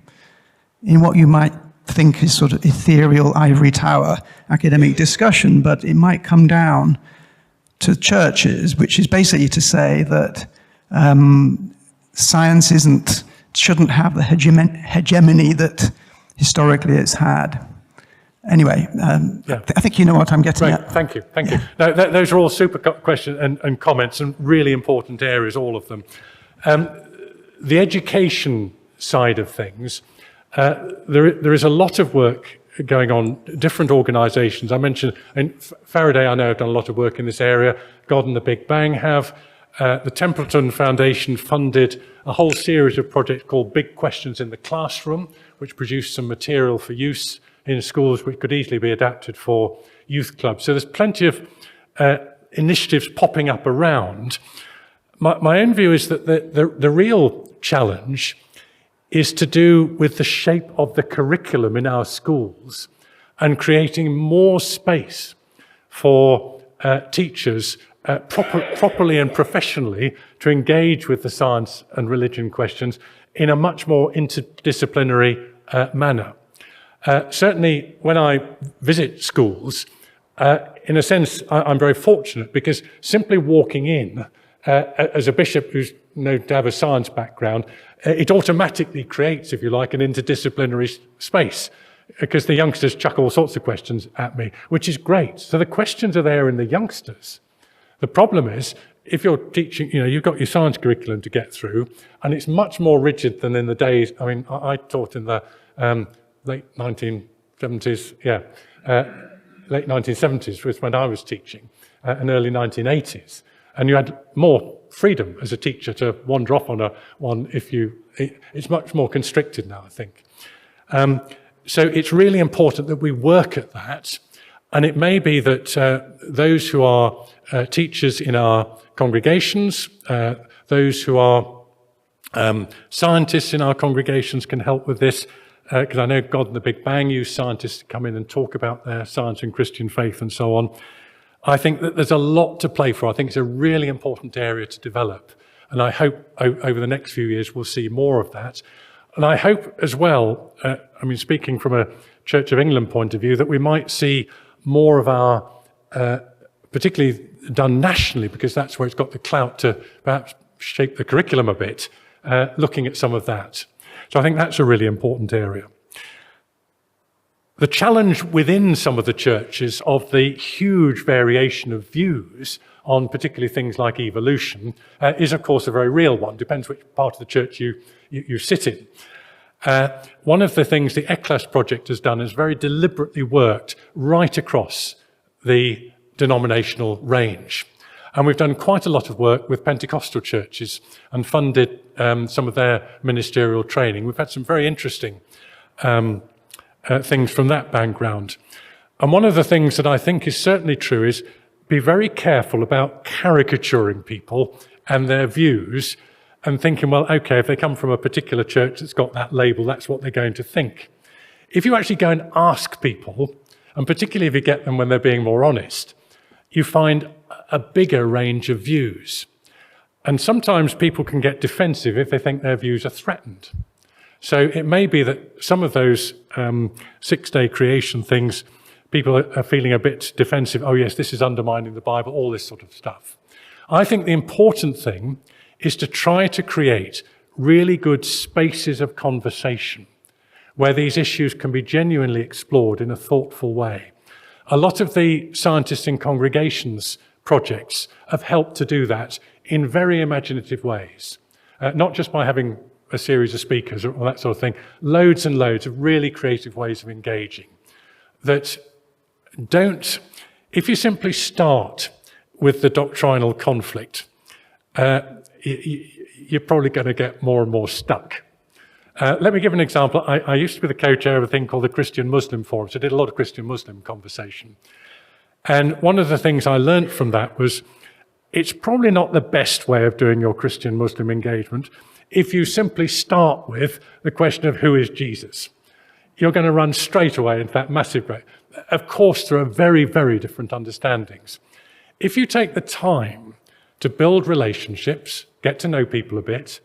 in what you might think is sort of ethereal ivory tower academic discussion, but it might come down to churches, which is basically to say that science shouldn't have the hegemony that historically it's had. Anyway, I think you know what I'm getting at. Thank you. No, those are all super questions and comments, and really important areas, all of them. The education side of things, there is a lot of work going on, different organisations. I mentioned, and Faraday, I know, have done a lot of work in this area. God and the Big Bang have. The Templeton Foundation funded a whole series of projects called Big Questions in the Classroom, which produced some material for use in schools which could easily be adapted for youth clubs. So there's plenty of initiatives popping up around. My own view is that the real challenge is to do with the shape of the curriculum in our schools and creating more space for teachers properly and professionally to engage with the science and religion questions in a much more interdisciplinary manner. Certainly, when I visit schools, in a sense, I'm very fortunate because simply walking in as a bishop who's known to have a science background, it automatically creates, if you like, an interdisciplinary space because the youngsters chuck all sorts of questions at me, which is great. So the questions are there in the youngsters. The problem is, if you're teaching, you've got your science curriculum to get through, and it's much more rigid than in the days. I mean, I taught in the late 1970s, late 1970s was when I was teaching, and early 1980s. And you had more freedom as a teacher to wander off on one it's much more constricted now, I think. So it's really important that we work at that. And it may be that those who are teachers in our congregations, those who are scientists in our congregations can help with this, because I know God and the Big Bang use scientists to come in and talk about their science and Christian faith and so on. I think that there's a lot to play for. I think it's a really important area to develop. And I hope over the next few years we'll see more of that. And I hope as well, speaking from a Church of England point of view, that we might see more of our, particularly done nationally, because that's where it's got the clout to perhaps shape the curriculum a bit, looking at some of that. So I think that's a really important area. The challenge within some of the churches of the huge variation of views on particularly things like evolution is, of course, a very real one. Depends which part of the church you sit in. One of the things the ECLAS project has done is very deliberately worked right across the denominational range. And we've done quite a lot of work with Pentecostal churches and funded some of their ministerial training. We've had some very interesting things from that background. And one of the things that I think is certainly true is be very careful about caricaturing people and their views and thinking, well, okay, if they come from a particular church that's got that label, that's what they're going to think. If you actually go and ask people, and particularly if you get them when they're being more honest, you find a bigger range of views. And sometimes people can get defensive if they think their views are threatened. So it may be that some of those six-day creation things, people are feeling a bit defensive. Oh yes, this is undermining the Bible, all this sort of stuff. I think the important thing is to try to create really good spaces of conversation where these issues can be genuinely explored in a thoughtful way. A lot of the scientists in congregations projects have helped to do that in very imaginative ways, not just by having a series of speakers or that sort of thing, loads and loads of really creative ways of engaging that don't, if you simply start with the doctrinal conflict, you're probably going to get more and more stuck. Let me give an example. I used to be the co-chair of a thing called the Christian-Muslim Forum, so I did a lot of Christian-Muslim conversation. And one of the things I learned from that was it's probably not the best way of doing your Christian-Muslim engagement if you simply start with the question of who is Jesus. You're going to run straight away into that massive break. Of course, there are very, very different understandings. If you take the time to build relationships, get to know people a bit,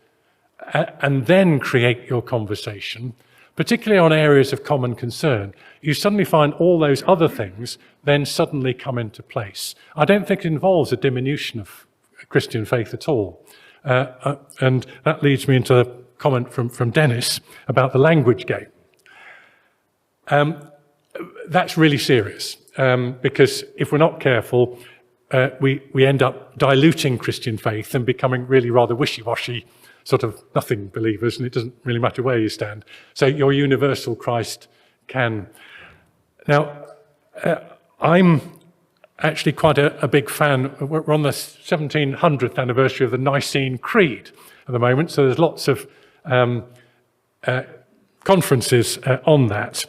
and then create your conversation, particularly on areas of common concern, you suddenly find all those other things then suddenly come into place. I don't think it involves a diminution of Christian faith at all. And that leads me into a comment from Dennis about the language game. That's really serious, because if we're not careful, we end up diluting Christian faith and becoming really rather wishy-washy, sort of nothing believers, and it doesn't really matter where you stand. So your universal Christ can. Now, I'm actually quite a big fan. We're on the 1700th anniversary of the Nicene Creed at the moment, so there's lots of conferences on that.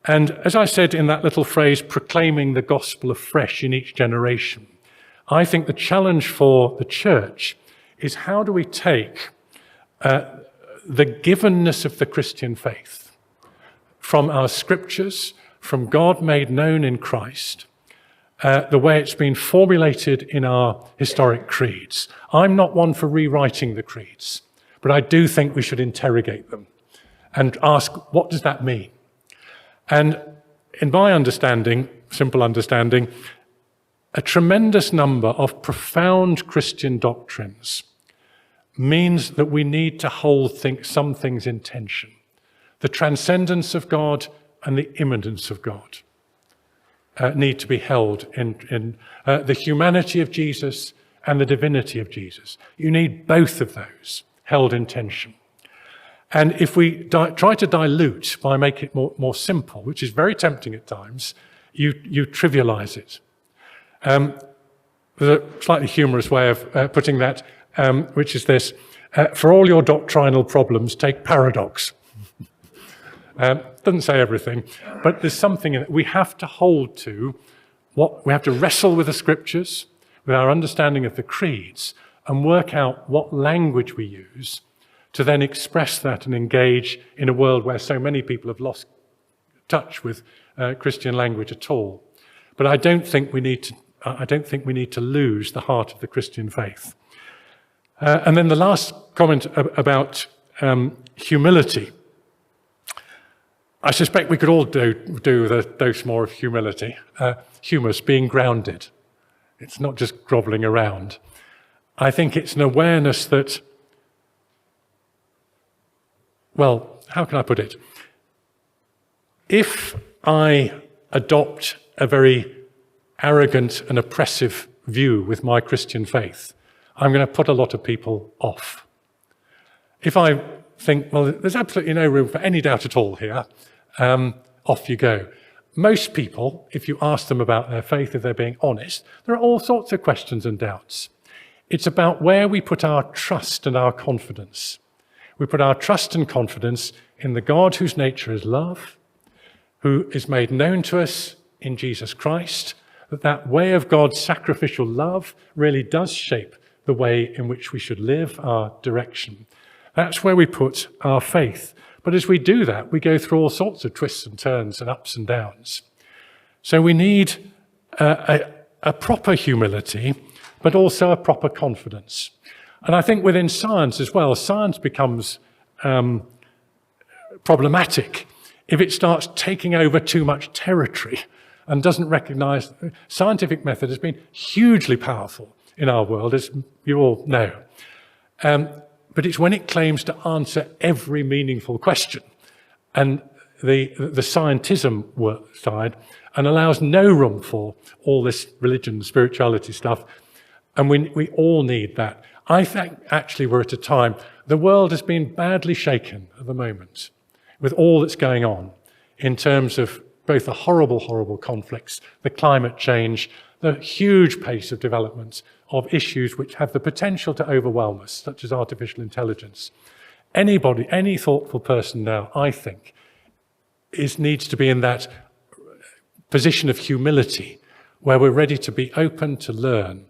And as I said in that little phrase, proclaiming the gospel afresh in each generation, I think the challenge for the church is how do we take the givenness of the Christian faith from our scriptures, from God made known in Christ, the way it's been formulated in our historic creeds. I'm not one for rewriting the creeds, but I do think we should interrogate them and ask, what does that mean? And in my understanding, simple understanding, a tremendous number of profound Christian doctrines means that we need to hold some things in tension. The transcendence of God and the immanence of God need to be held in the humanity of Jesus and the divinity of Jesus. You need both of those held in tension. And if we try to dilute by making it more simple, which is very tempting at times, you trivialize it. There's a slightly humorous way of putting that, which is this: for all your doctrinal problems, take paradox. Doesn't say everything, but there's something in it. We have to hold to we have to wrestle with the scriptures, with our understanding of the creeds, and work out what language we use to then express that and engage in a world where so many people have lost touch with Christian language at all. But I don't think we need to lose the heart of the Christian faith. And then the last comment about humility. I suspect we could all do with a dose more of humility. Humus, being grounded. It's not just groveling around. I think it's an awareness that, well, how can I put it? If I adopt a very arrogant and oppressive view with my Christian faith, I'm going to put a lot of people off. If I think, well, there's absolutely no room for any doubt at all here, off you go. Most people, if you ask them about their faith, if they're being honest, there are all sorts of questions and doubts. It's about where we put our trust and our confidence. We put our trust and confidence in the God whose nature is love, who is made known to us in Jesus Christ, that way of God's sacrificial love really does shape the way in which we should live, our direction. That's where we put our faith. But as we do that, we go through all sorts of twists and turns and ups and downs. So we need a proper humility, but also a proper confidence. And I think within science as well, science becomes problematic if it starts taking over too much territory and doesn't recognize. Scientific method has been hugely powerful in our world, as you all know. But it's when it claims to answer every meaningful question and the scientism side, and allows no room for all this religion, spirituality stuff. And we all need that. I think actually we're at a time, the world has been badly shaken at the moment with all that's going on in terms of both the horrible, horrible conflicts, the climate change, the huge pace of development of issues which have the potential to overwhelm us, such as artificial intelligence. Anybody, any thoughtful person now, I think, needs to be in that position of humility where we're ready to be open to learn.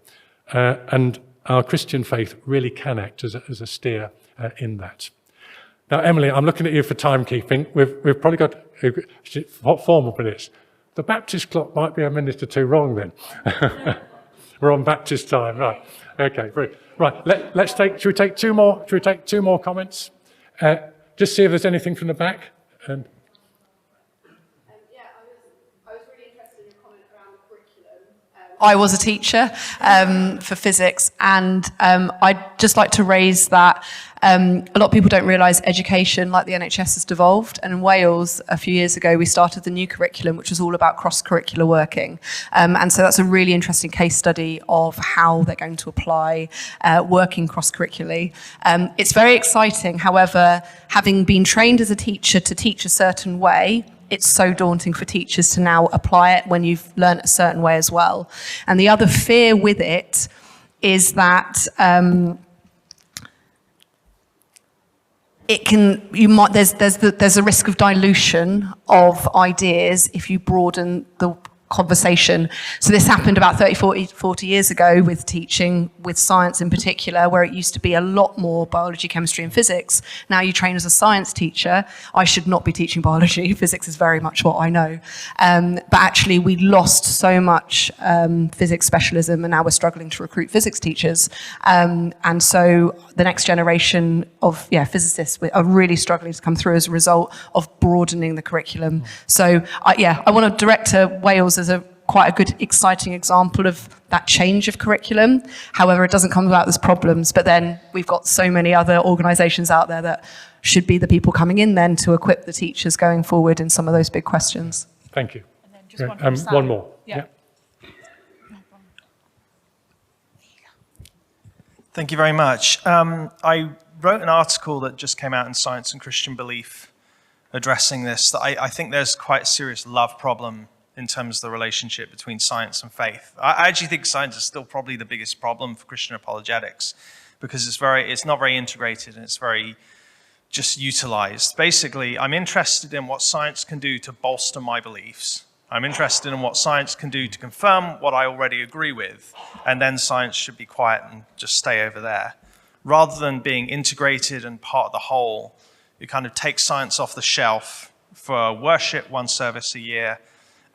And our Christian faith really can act as a steer in that. Now, Emily, I'm looking at you for timekeeping. We've probably got, what formal it is? The Baptist clock might be a minute or two wrong then. We're on Baptist time, right? Okay, brilliant. Right, should we take two more? Should we take two more comments? Just see if there's anything from the back. I was really interested in your comment around the curriculum. I was a teacher for physics, and I'd just like to raise that a lot of people don't realise education, like the NHS, has devolved. And in Wales, a few years ago, we started the new curriculum, which was all about cross-curricular working. And so that's a really interesting case study of how they're going to apply working cross-curricularly. It's very exciting. However, having been trained as a teacher to teach a certain way, it's so daunting for teachers to now apply it when you've learnt a certain way as well. And the other fear with it is that there's a risk of dilution of ideas if you broaden the conversation. So this happened about 40 years ago with teaching, with science in particular, where it used to be a lot more biology, chemistry and physics. Now you train as a science teacher. I should not be teaching biology. Physics is very much what I know. But actually we lost so much physics specialism, and now we're struggling to recruit physics teachers. And so the next generation of physicists are really struggling to come through as a result of broadening the curriculum. So I want to direct to Wales as quite a good, exciting example of that change of curriculum. However, it doesn't come without those problems, but then we've got so many other organisations out there that should be the people coming in then to equip the teachers going forward in some of those big questions. Thank you. And then just one more. Yeah. Thank you very much. I wrote an article that just came out in Science and Christian Belief addressing this, that I think there's quite a serious love problem in terms of the relationship between science and faith. I actually think science is still probably the biggest problem for Christian apologetics, because it's not very integrated and it's very just utilized. Basically, I'm interested in what science can do to bolster my beliefs. I'm interested in what science can do to confirm what I already agree with, and then science should be quiet and just stay over there. Rather than being integrated and part of the whole, you kind of take science off the shelf for worship, one service a year,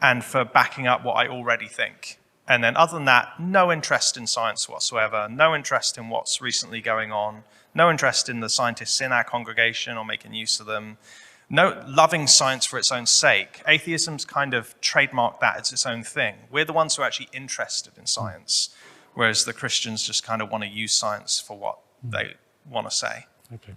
and for backing up what I already think. And then other than that, no interest in science whatsoever, no interest in what's recently going on, no interest in the scientists in our congregation or making use of them, no loving science for its own sake. Atheism's kind of trademarked that as its own thing. We're the ones who are actually interested in science, whereas the Christians just kind of want to use science for what they want to say. Okay.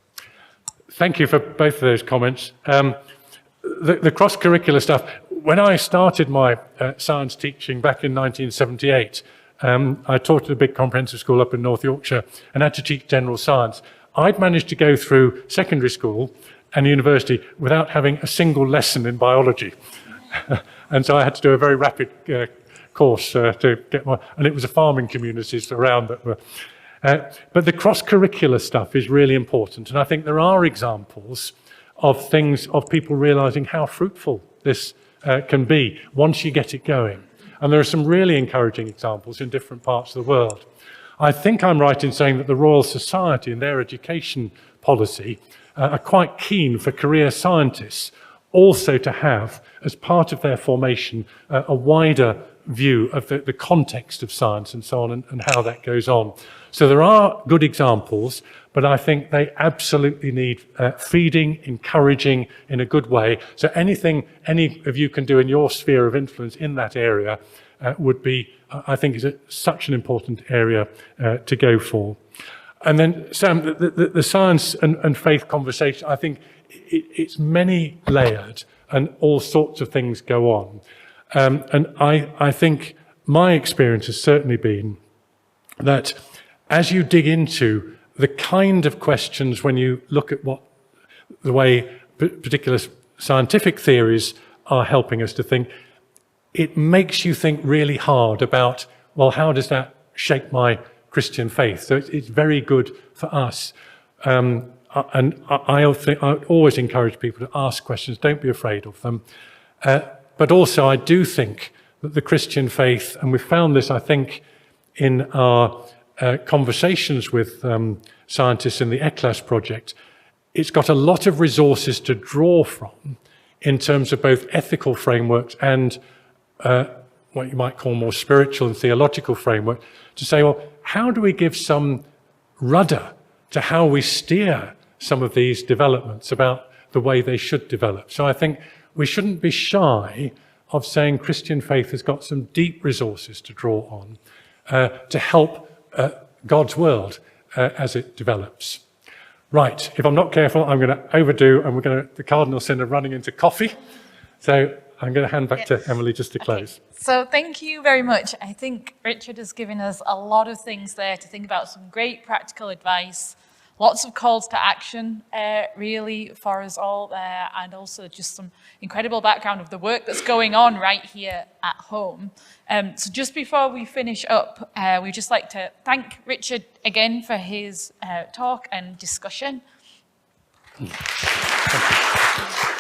Thank you for both of those comments. The cross-curricular stuff, when I started my science teaching back in 1978, I taught at a big comprehensive school up in North Yorkshire and had to teach general science. I'd managed to go through secondary school and university without having a single lesson in biology. And so I had to do a very rapid course to get my, and it was a farming communities around that were. But the cross-curricular stuff is really important. And I think there are examples of things, of people realizing how fruitful this can be once you get it going. And there are some really encouraging examples in different parts of the world. I think I'm right in saying that the Royal Society and their education policy are quite keen for career scientists also to have, as part of their formation, a wider view of the context of science and so on, and how that goes on. So there are good examples, but I think they absolutely need feeding, encouraging in a good way. So anything any of you can do in your sphere of influence in that area would be, I think, is such an important area to go for. And then, Sam, the science and faith conversation, I think it's many layered and all sorts of things go on. And I think my experience has certainly been that as you dig into the kind of questions, when you look at what the way particular scientific theories are helping us to think, it makes you think really hard about, well, how does that shape my Christian faith? So it's very good for us. And I always encourage people to ask questions. Don't be afraid of them. But also, I do think that the Christian faith, and we've found this, I think, in our conversations with scientists in the ECLAS project, it's got a lot of resources to draw from in terms of both ethical frameworks and what you might call more spiritual and theological framework, to say, well, how do we give some rudder to how we steer some of these developments about the way they should develop? So I think we shouldn't be shy of saying Christian faith has got some deep resources to draw on to help God's world as it develops. Right, if I'm not careful, I'm going to overdo, and the cardinal sin of running into coffee. So I'm going to hand back to Emily just to close. Okay. So thank you very much. I think Richard has given us a lot of things there to think about, some great practical advice, lots of calls to action, really, for us all there, and also just some incredible background of the work that's going on right here at home. So just before we finish up, we'd just like to thank Richard again for his talk and discussion. Thank you.